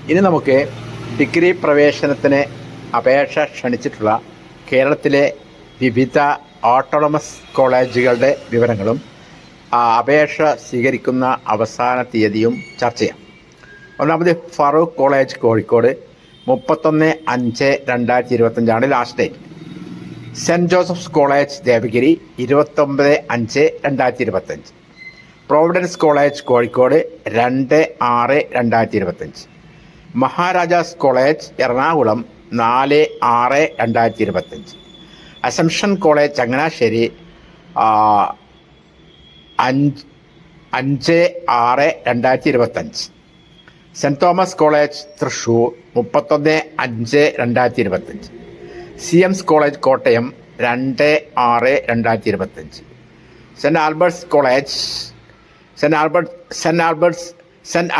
ഇനി നമുക്ക് ഡിഗ്രി പ്രവേശനത്തിന് അപേക്ഷ ക്ഷണിച്ചിട്ടുള്ള കേരളത്തിലെ വിവിധ ഓട്ടോണമസ് കോളേജുകളുടെ വിവരങ്ങളും അപേക്ഷ സ്വീകരിക്കുന്ന അവസാന തീയതിയും ചർച്ച ചെയ്യാം. ഒന്നാമത് Farook college Kozhikode 31/5/2025 last date. Saint Joseph's college Devagiri 29/5/2025. Providence college Kozhikode 2/6/2025. Maharajas college Ernakulam 4/6/2025. Assumption college Changanassery 5/6/2025. Saint Thomas college Thrissur 31/5/2025. CMS college Kottayam 2/6/2025. Saint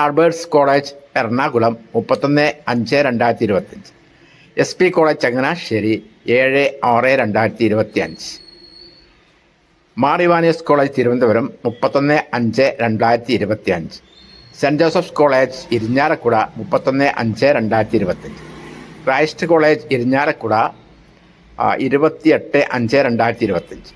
Albert's college Ernakulam 31/5/2025. SP college Changanassery 7/6/2025. Mar Ivanios college Thiruvananthapuram 31/5/2025. Saint Joseph's college Irinjalakuda 31/5/2025. Christ college Irinjalakuda 28/5/2025.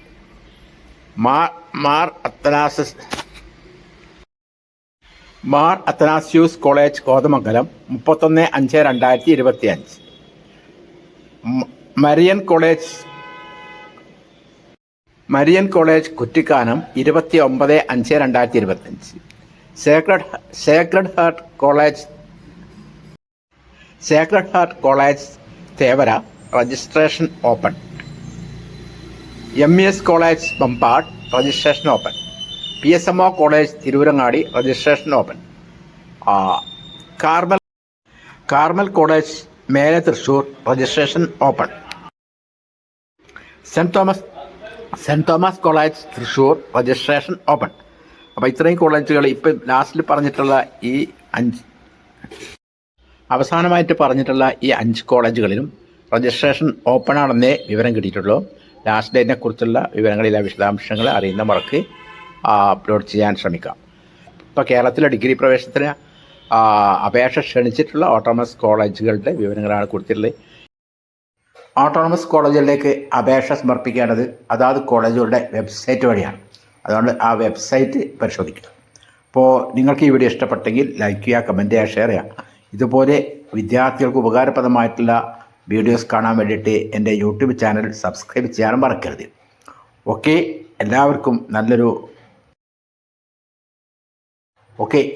Mar Athanasius college Kothamangalam 31/5/2025. Marian college Kuttikkanam 29/5/2025. Sacred heart college Thevara registration open. MES college Mampad registration open. PSMO college Tirurangadi registration open. Carmel college മേലെ Thrissur registration open. Saint Thomas college Thrissur registration open. അപ്പോൾ ഇത്രയും കോളേജുകൾ ഇപ്പം ലാസ്റ്റിൽ പറഞ്ഞിട്ടുള്ള ഈ അവസാനമായിട്ട് പറഞ്ഞിട്ടുള്ള ഈ 5 കോളേജുകളിലും രജിസ്ട്രേഷൻ ഓപ്പൺ ആണെന്നേ വിവരം കിട്ടിയിട്ടുള്ളൂ. ലാസ്റ്റ് ഡേറ്റിനെ കുറിച്ചുള്ള വിവരങ്ങളിലെ വിശദാംശങ്ങൾ അറിയുന്നവർക്ക് അപ്ലോഡ് ചെയ്യാൻ ശ്രമിക്കാം. ഇപ്പോൾ കേരളത്തിലെ ഡിഗ്രി പ്രവേശനത്തിന് അപേക്ഷ ക്ഷണിച്ചിട്ടുള്ള ഓട്ടോണമസ് കോളേജുകളുടെ വിവരങ്ങളാണ് കൊടുത്തിട്ടുള്ളത്. ഓട്ടോണമസ് കോളേജുകളിലേക്ക് അപേക്ഷ സമർപ്പിക്കേണ്ടത് അതാത് കോളേജുകളുടെ വെബ്സൈറ്റ് വഴിയാണ്. അതുകൊണ്ട് ആ വെബ്സൈറ്റ് പരിശോധിക്കുക. അപ്പോൾ നിങ്ങൾക്ക് ഈ വീഡിയോ ഇഷ്ടപ്പെട്ടെങ്കിൽ ലൈക്ക് ചെയ്യുക, കമൻറ്റ് ചെയ്യുക, ഷെയർ ചെയ്യുക. ഇതുപോലെ വിദ്യാർത്ഥികൾക്ക് ഉപകാരപ്രദമായിട്ടുള്ള വീഡിയോസ് കാണാൻ വേണ്ടിയിട്ട് എൻ്റെ യൂട്യൂബ് ചാനൽ സബ്സ്ക്രൈബ് ചെയ്യാനും മറക്കരുത്.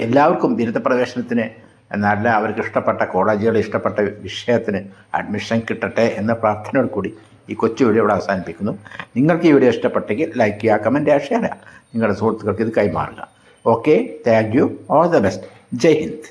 എല്ലാവർക്കും ബിരുദ പ്രവേശനത്തിന് നല്ല അവർക്ക് ഇഷ്ടപ്പെട്ട കോളേജുകൾ ഇഷ്ടപ്പെട്ട വിഷയത്തിന് അഡ്മിഷൻ കിട്ടട്ടെ എന്ന പ്രാർത്ഥനയോട് കൂടി ഈ കൊച്ചു വീഡിയോ ഇവിടെ അവസാനിപ്പിക്കുന്നു. നിങ്ങൾക്ക് ഈ വീഡിയോ ഇഷ്ടപ്പെട്ടെങ്കിൽ ലൈക്ക് ചെയ്യുക, കമൻറ്റ് ചെയ്യുക, ഷെയർ ചെയ്യുക. നിങ്ങളുടെ സുഹൃത്തുക്കൾക്ക് ഇത് കൈമാറുക. Thank you. All the best. Jai Hind.